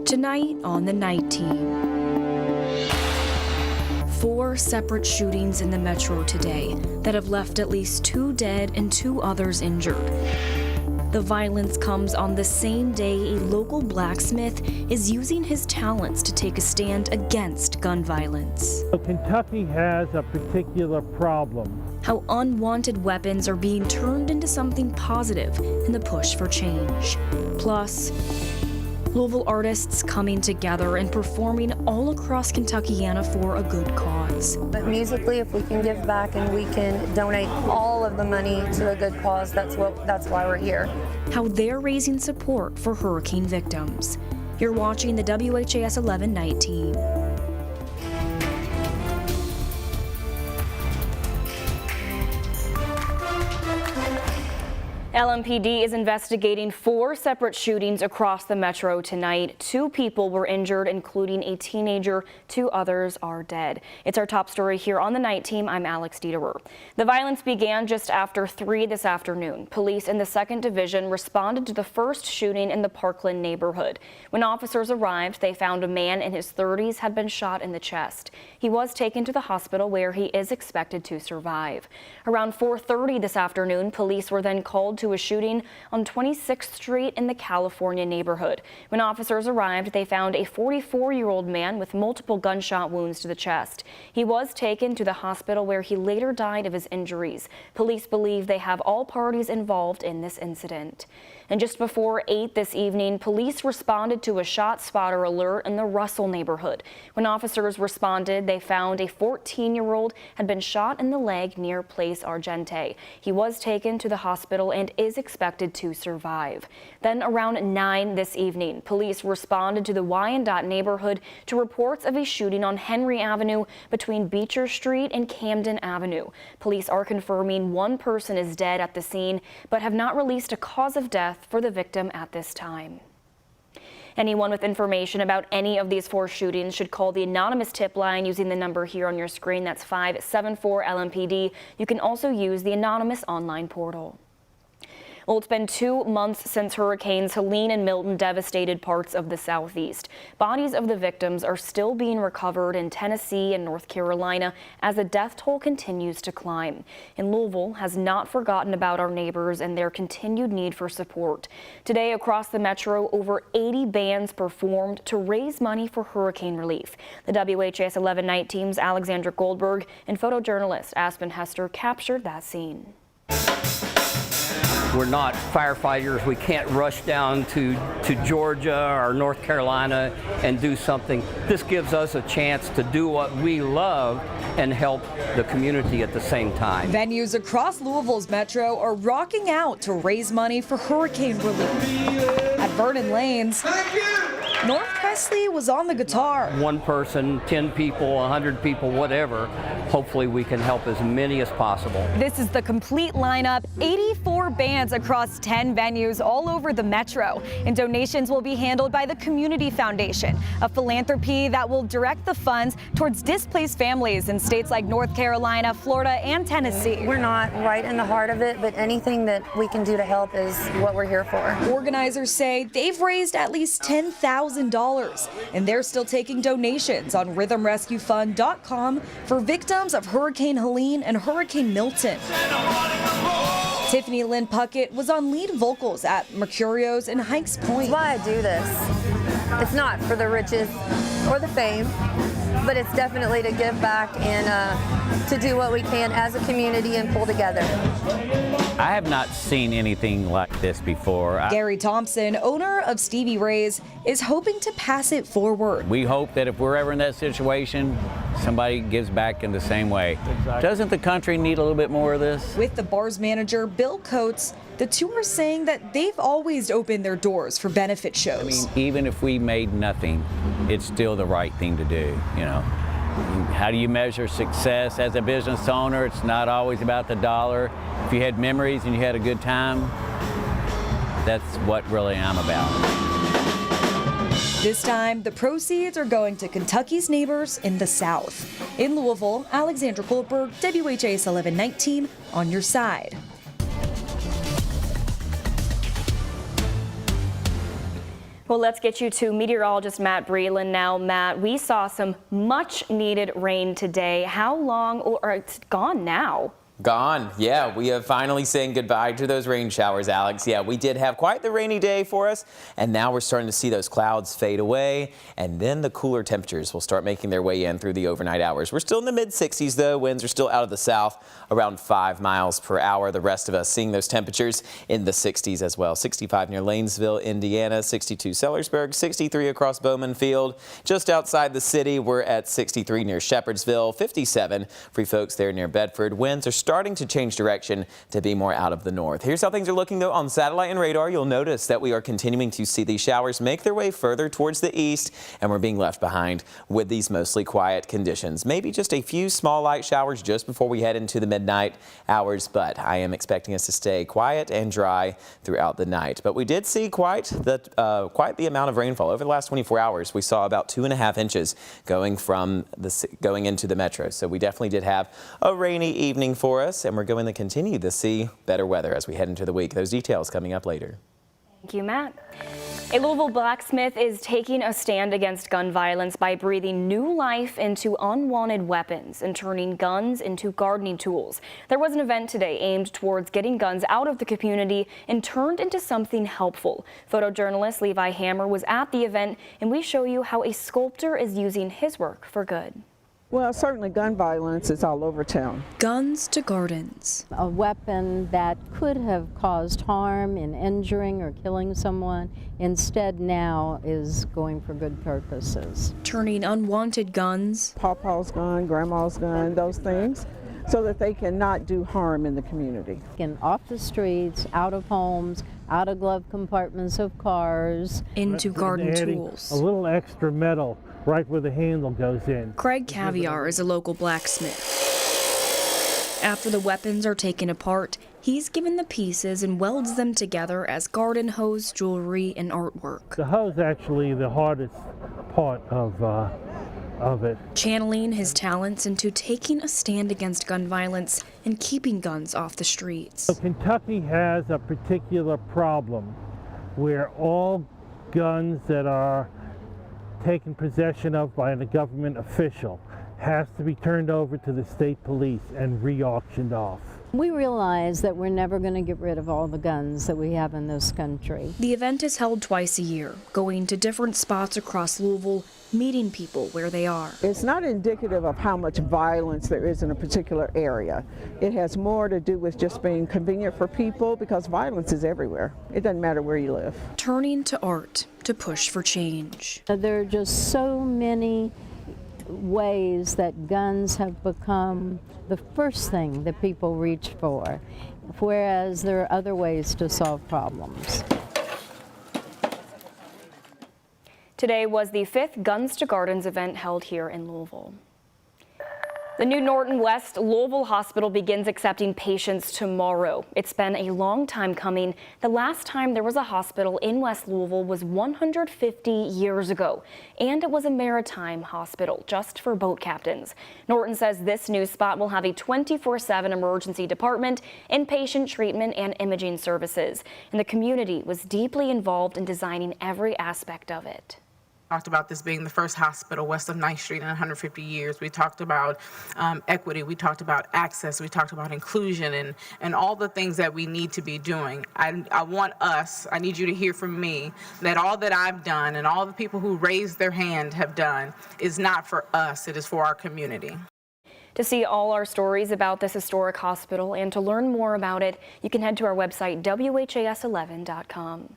Tonight on the Night Team. 4 separate shootings in the metro today that have left at least 2 dead and 2 others injured. The violence comes on the same day a local blacksmith is using his talents to take a stand against gun violence. Kentucky has a particular problem. How unwanted weapons are being turned into something positive in the push for change. Plus, Louisville artists coming together and performing all across Kentuckiana for a good cause. But musically, if we can give back and we can donate all of the money to a good cause, that's why we're here. How they're raising support for hurricane victims. You're watching the WHAS11 Night Team. LMPD is investigating 4 separate shootings across the metro tonight. 2 people were injured, including a teenager. 2 others are dead. It's our top story here on the Night Team. I'm Alex Dieterer. The violence began just after 3 this afternoon. Police in the 2nd Division responded to the first shooting in the Parkland neighborhood. When officers arrived, they found a man in his 30s had been shot in the chest. He was taken to the hospital where he is expected to survive. Around 4:30 this afternoon, police were then called to a shooting on 26th Street in the California neighborhood. When officers arrived, they found a 44-year-old man with multiple gunshot wounds to the chest. He was taken to the hospital where he later died of his injuries. Police believe they have all parties involved in this incident. And just before 8 this evening, police responded to a shot spotter alert in the Russell neighborhood. When officers responded, they found a 14-year-old had been shot in the leg near Place Argente. He was taken to the hospital and is expected to survive. Then around 9 this evening, police responded to the Wyandotte neighborhood to reports of a shooting on Henry Avenue between Beecher Street and Camden Avenue. Police are confirming 1 person is dead at the scene, but have not released a cause of death for the victim at this time. Anyone with information about any of these 4 shootings should call the anonymous tip line using the number here on your screen. That's 574-LMPD. You can also use the anonymous online portal. Well, it's been 2 months since Hurricanes Helene and Milton devastated parts of the Southeast. Bodies of the victims are still being recovered in Tennessee and North Carolina as the death toll continues to climb. And Louisville has not forgotten about our neighbors and their continued need for support. Today, across the metro, over 80 bands performed to raise money for hurricane relief. The WHAS11 Night Team's Alexandra Goldberg and photojournalist Aspen Hester captured that scene. We're not firefighters. We can't rush down to Georgia or North Carolina and do something. This gives us a chance to do what we love and help the community at the same time. Venues across Louisville's metro are rocking out to raise money for hurricane relief. At Vernon Lanes, North Presley was on the guitar. 1 person, 10 people, 100 people, whatever. Hopefully we can help as many as possible. This is the complete lineup, 84 bands across 10 venues all over the metro. And donations will be handled by the Community Foundation, a philanthropy that will direct the funds towards displaced families in states like North Carolina, Florida, and Tennessee. We're not right in the heart of it, but anything that we can do to help is what we're here for. Organizers say they've raised at least $10,000, and they're still taking donations on rhythmrescuefund.com for victims of Hurricane Helene and Hurricane Milton. Tiffany Lynn Puckett was on lead vocals at Mercurio's in Hikes Point. That's why I do this. It's not for the riches or the fame, but it's definitely to give back and to do what we can as a community and pull together. I have not seen anything like this before. Gary Thompson, owner of Stevie Ray's, is hoping to pass it forward. We hope that if we're ever in that situation, somebody gives back in the same way. Exactly. Doesn't the country need a little bit more of this? With the bar's manager, Bill Coates, the two are saying that they've always opened their doors for benefit shows. I mean, even if we made nothing, it's still the right thing to do, you know. How do you measure success as a business owner? It's not always about the dollar. If you had memories and you had a good time, that's what really I'm about. This time, the proceeds are going to Kentucky's neighbors in the South. In Louisville, Alexandra Goldberg, WHAS11 Night Team, on your side. Well, let's get you to meteorologist Matt Breland now. Matt, we saw some much needed rain today. How long, or it's gone now? Gone. Yeah, we are finally saying goodbye to those rain showers, Alex. Yeah, we did have quite the rainy day for us, and now we're starting to see those clouds fade away, and then the cooler temperatures will start making their way in through the overnight hours. We're still in the mid-60s, though. Winds are still out of the south, around 5 miles per hour. The rest of us seeing those temperatures in the 60s as well. 65 near Lanesville, Indiana, 62 Sellersburg, 63 across Bowman Field. Just outside the city, we're at 63 near Shepherdsville, 57 for you folks there near Bedford. Winds are starting to change direction to be more out of the north. Here's how things are looking, though, on satellite and radar. You'll notice that we are continuing to see these showers make their way further towards the east, and we're being left behind with these mostly quiet conditions. Maybe just a few small light showers just before we head into the midnight hours, but I am expecting us to stay quiet and dry throughout the night. But we did see quite the amount of rainfall over the last 24 hours. We saw about 2.5 inches going into the metro. So we definitely did have a rainy evening for us, and we're going to continue to see better weather as we head into the week. Those details coming up later. Thank you, Matt. A Louisville blacksmith is taking a stand against gun violence by breathing new life into unwanted weapons and turning guns into gardening tools. There was an event today aimed towards getting guns out of the community and turned into something helpful. Photojournalist Levi Hammer was at the event, and we show you how a sculptor is using his work for good. Well, certainly gun violence is all over town. Guns to gardens. A weapon that could have caused harm in injuring or killing someone, instead now is going for good purposes. Turning unwanted guns. Pawpaw's gun, grandma's gun, those things, so that they cannot do harm in the community. And off the streets, out of homes, out of glove compartments of cars. Into garden Adding tools. a little extra metal right where the handle goes in. Craig Caviar is a local blacksmith. After the weapons are taken apart, he's given the pieces and welds them together as garden hose, jewelry, and artwork. The hose actually the hardest part of it. Channeling his talents into taking a stand against gun violence and keeping guns off the streets. So Kentucky has a particular problem where all guns that are taken possession of by a government official has to be turned over to the state police and re-auctioned off. We realize that we're never going to get rid of all the guns that we have in this country. The event is held twice a year, going to different spots across Louisville, meeting people where they are. It's not indicative of how much violence there is in a particular area. It has more to do with just being convenient for people, because violence is everywhere. It doesn't matter where you live. Turning to art to push for change. There are just so many ways that guns have become the first thing that people reach for, whereas there are other ways to solve problems. Today was the 5th Guns to Gardens event held here in Louisville. The new Norton West Louisville Hospital begins accepting patients tomorrow. It's been a long time coming. The last time there was a hospital in West Louisville was 150 years ago, and it was a maritime hospital just for boat captains. Norton says this new spot will have a 24/7 emergency department, inpatient treatment, and imaging services. And the community was deeply involved in designing every aspect of it. Talked about this being the first hospital west of 9th Street in 150 years. We talked about equity. We talked about access. We talked about inclusion and all the things that we need to be doing. I need you to hear from me that all that I've done and all the people who raised their hand have done is not for us. It is for our community. To see all our stories about this historic hospital and to learn more about it, you can head to our website, WHAS11.com.